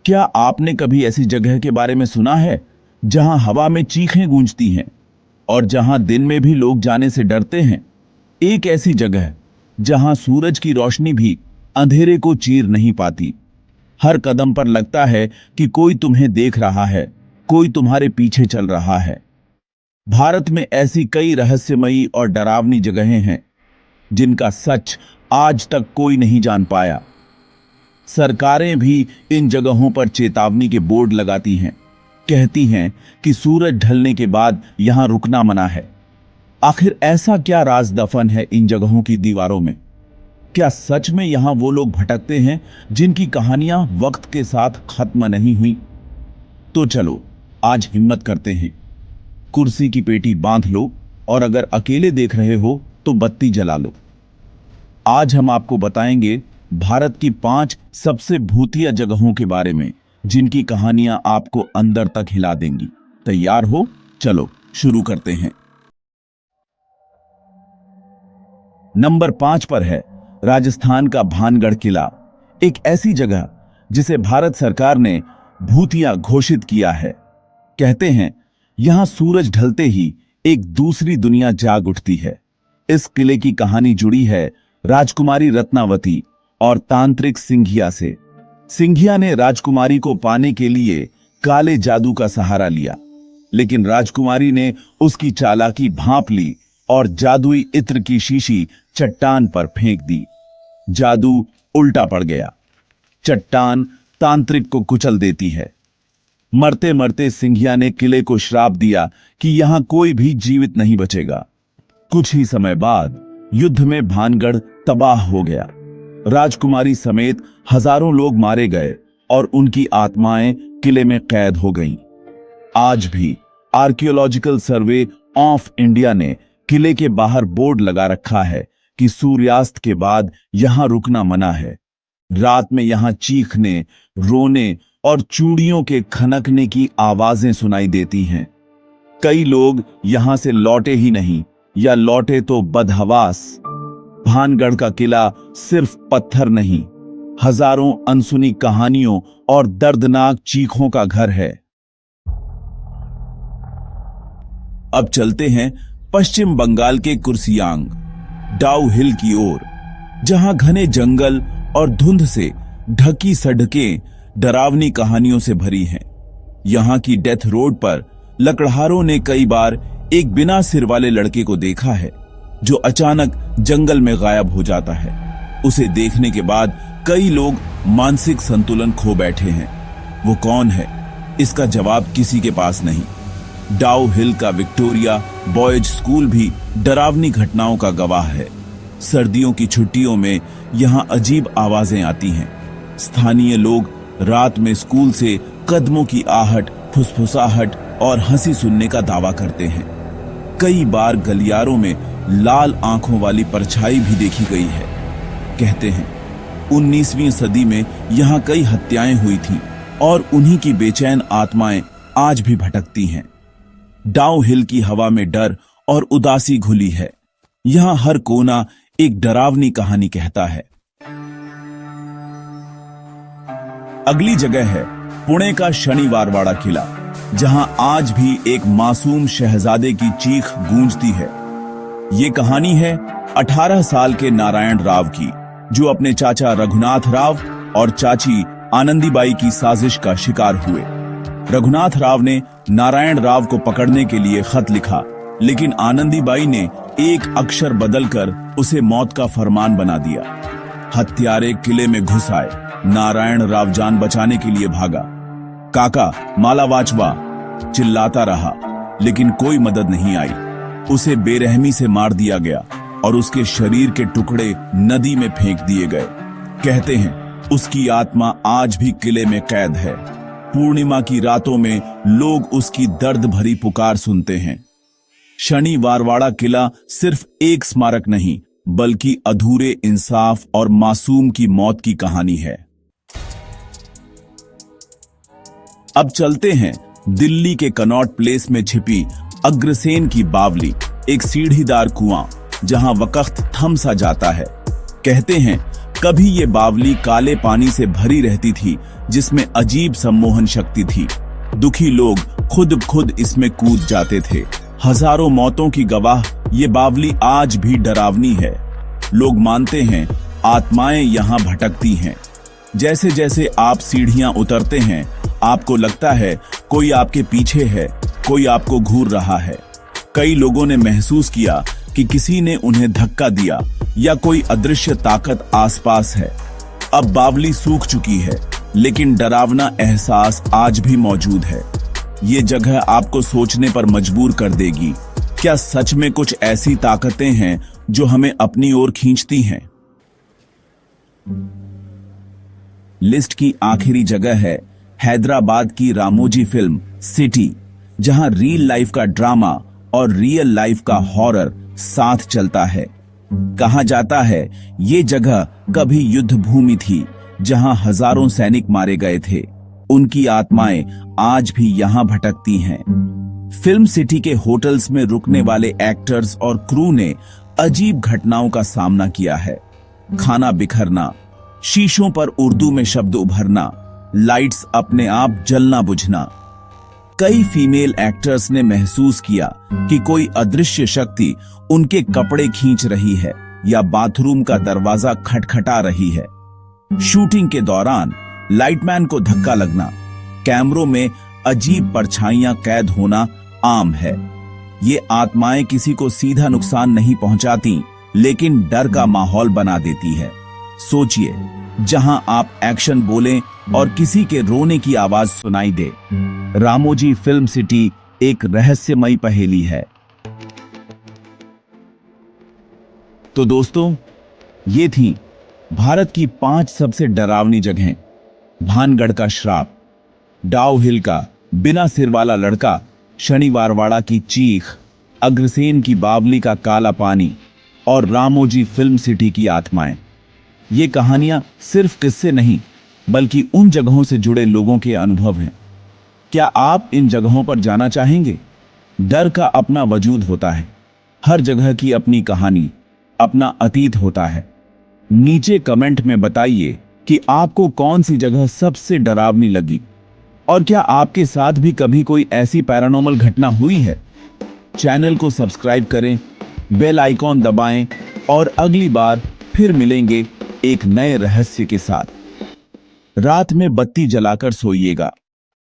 क्या आपने कभी ऐसी जगह के बारे में सुना है जहां हवा में चीखें गूंजती हैं और जहां दिन में भी लोग जाने से डरते हैं? एक ऐसी जगह जहां सूरज की रोशनी भी अंधेरे को चीर नहीं पाती। हर कदम पर लगता है कि कोई तुम्हें देख रहा है, कोई तुम्हारे पीछे चल रहा है। भारत में ऐसी कई रहस्यमयी और डरावनी जगहें हैं जिनका सच आज तक कोई नहीं जान पाया। सरकारें भी इन जगहों पर चेतावनी के बोर्ड लगाती हैं, कहती हैं कि सूरज ढलने के बाद यहां रुकना मना है। आखिर ऐसा क्या राज दफन है इन जगहों की दीवारों में? क्या सच में यहां वो लोग भटकते हैं जिनकी कहानियां वक्त के साथ खत्म नहीं हुई? तो चलो आज हिम्मत करते हैं, कुर्सी की पेटी बांध लो और अगर अकेले देख रहे हो तो बत्ती जला लो। आज हम आपको बताएंगे भारत की 5 सबसे भूतिया जगहों के बारे में जिनकी कहानियां आपको अंदर तक हिला देंगी। तैयार हो? चलो शुरू करते हैं। नंबर 5 पर है राजस्थान का भानगढ़ किला। एक ऐसी जगह जिसे भारत सरकार ने भूतिया घोषित किया है। कहते हैं यहां सूरज ढलते ही एक दूसरी दुनिया जाग उठती है। इस किले की कहानी जुड़ी है राजकुमारी रत्नावती और तांत्रिक सिंघिया से। सिंघिया ने राजकुमारी को पाने के लिए काले जादू का सहारा लिया, लेकिन राजकुमारी ने उसकी चालाकी भांप ली और जादुई इत्र की शीशी चट्टान पर फेंक दी। जादू उल्टा पड़ गया। चट्टान तांत्रिक को कुचल देती है। मरते मरते सिंघिया ने किले को श्राप दिया कि यहां कोई भी जीवित नहीं बचेगा। कुछ ही समय बाद युद्ध में भानगढ़ तबाह हो गया। राजकुमारी समेत हजारों लोग मारे गए और उनकी आत्माएं किले में कैद हो गईं। आज भी आर्कियोलॉजिकल सर्वे ऑफ इंडिया ने किले के बाहर बोर्ड लगा रखा है कि सूर्यास्त के बाद यहां रुकना मना है। रात में यहां चीखने, रोने और चूड़ियों के खनकने की आवाजें सुनाई देती हैं। कई लोग यहां से लौटे ही नहीं या लौटे तो बदहवास। भानगढ़ का किला सिर्फ पत्थर नहीं, हजारों अनसुनी कहानियों और दर्दनाक चीखों का घर है। अब चलते हैं पश्चिम बंगाल के कुर्सियांग डाउ हिल की ओर, जहां घने जंगल और धुंध से ढकी सड़कें डरावनी कहानियों से भरी हैं। यहां की डेथ रोड पर लकड़हारों ने कई बार एक बिना सिर वाले लड़के को देखा है जो अचानक जंगल में गायब हो जाता है। उसे देखने के बाद कई लोग मानसिक संतुलन खो बैठे हैं। वो कौन है, इसका जवाब किसी के पास नहीं। डाउ हिल का विक्टोरिया बॉयज स्कूल भी डरावनी घटनाओं का गवाह है। सर्दियों की छुट्टियों में यहां अजीब आवाजें आती हैं। स्थानीय लोग रात में स्कूल से कदमों की आहट, फुसफुसाहट और हंसी सुनने का दावा करते हैं। कई बार गलियारों में लाल आंखों वाली परछाई भी देखी गई है। कहते हैं 19वीं सदी में यहां कई हत्याएं हुई थीं और उन्हीं की बेचैन आत्माएं आज भी भटकती हैं। डाउ हिल की हवा में डर और उदासी घुली है। यहां हर कोना एक डरावनी कहानी कहता है। अगली जगह है पुणे का शनिवारवाड़ा किला, जहां आज भी एक मासूम शहजादे की चीख गूंजती है। ये कहानी है 18 साल के नारायण राव की, जो अपने चाचा रघुनाथ राव और चाची आनंदीबाई की साजिश का शिकार हुए। रघुनाथ राव ने नारायण राव को पकड़ने के लिए खत लिखा, लेकिन आनंदीबाई ने एक अक्षर बदलकर उसे मौत का फरमान बना दिया। हत्यारे किले में घुस आए। नारायण राव जान बचाने के लिए भागा। काका माला वाचवा चिल्लाता रहा, लेकिन कोई मदद नहीं आई। उसे बेरहमी से मार दिया गया और उसके शरीर के टुकड़े नदी में फेंक दिए गए। कहते हैं उसकी आत्मा आज भी किले में कैद है। पूर्णिमा की रातों में लोग उसकी दर्द भरी पुकार सुनते हैं। शनिवारवाड़ा किला सिर्फ एक स्मारक नहीं, बल्कि अधूरे इंसाफ और मासूम की मौत की कहानी है। अब चलते हैं दिल्ली के कनॉट प्लेस में छिपी अग्रसेन की बावली, एक सीढ़ीदार कुआं जहां वक्त थम सा जाता है। कहते हैं कभी ये बावली काले पानी से भरी रहती थी जिसमें अजीब सम्मोहन शक्ति थी। दुखी लोग खुद इसमें कूद जाते थे। हजारों मौतों की गवाह ये बावली आज भी डरावनी है। लोग मानते हैं आत्माएं यहाँ भटकती हैं। जैसे जैसे आप सीढ़ियां उतरते हैं आपको लगता है कोई आपके पीछे है, कोई आपको घूर रहा है। कई लोगों ने महसूस किया कि किसी ने उन्हें धक्का दिया या कोई अदृश्य ताकत आसपास है। अब बावली सूख चुकी है लेकिन डरावना एहसास आज भी मौजूद है। ये जगह आपको सोचने पर मजबूर कर देगी। क्या सच में कुछ ऐसी ताकतें हैं जो हमें अपनी ओर खींचती हैं? लिस्ट की आखिरी जगह है हैदराबाद की रामोजी फिल्म सिटी, जहां रियल लाइफ का ड्रामा और रियल लाइफ का हॉरर साथ चलता है। कहा जाता है ये जगह कभी युद्ध भूमि थी जहां हजारों सैनिक मारे गए थे। उनकी आत्माएं आज भी यहां भटकती हैं। फिल्म सिटी के होटल्स में रुकने वाले एक्टर्स और क्रू ने अजीब घटनाओं का सामना किया है। खाना बिखरना, शीशों पर उर्दू में शब्द उभरना, लाइट्स अपने आप जलना बुझना। कई फीमेल एक्टर्स ने महसूस किया कि कोई अदृश्य शक्ति उनके कपड़े खींच रही है या बाथरूम का दरवाजा खटखटा रही है। शूटिंग के दौरान लाइटमैन को धक्का लगना, कैमरों में अजीब परछाइयां कैद होना आम है। ये आत्माएं किसी को सीधा नुकसान नहीं पहुंचाती लेकिन डर का माहौल बना देती है। सोचिए, जहां आप एक्शन बोलें और किसी के रोने की आवाज सुनाई दे। रामोजी फिल्म सिटी एक रहस्यमयी पहेली है। तो दोस्तों, ये थी भारत की 5 सबसे डरावनी जगहें। भानगढ़ का श्राप, डाउ हिल का बिना सिर वाला लड़का, शनिवारवाड़ा की चीख, अग्रसेन की बावली का काला पानी और रामोजी फिल्म सिटी की आत्माएं। ये कहानियां सिर्फ किस्से नहीं बल्कि उन जगहों से जुड़े लोगों के अनुभव हैं। क्या आप इन जगहों पर जाना चाहेंगे? डर का अपना वजूद होता है। हर जगह की अपनी कहानी, अपना अतीत होता है। नीचे कमेंट में बताइए कि आपको कौन सी जगह सबसे डरावनी लगी और क्या आपके साथ भी कभी कोई ऐसी पैरानॉर्मल घटना हुई है। चैनल को सब्सक्राइब करें, बेल आइकॉन दबाएं और अगली बार फिर मिलेंगे एक नए रहस्य के साथ। रात में बत्ती जलाकर सोइएगा।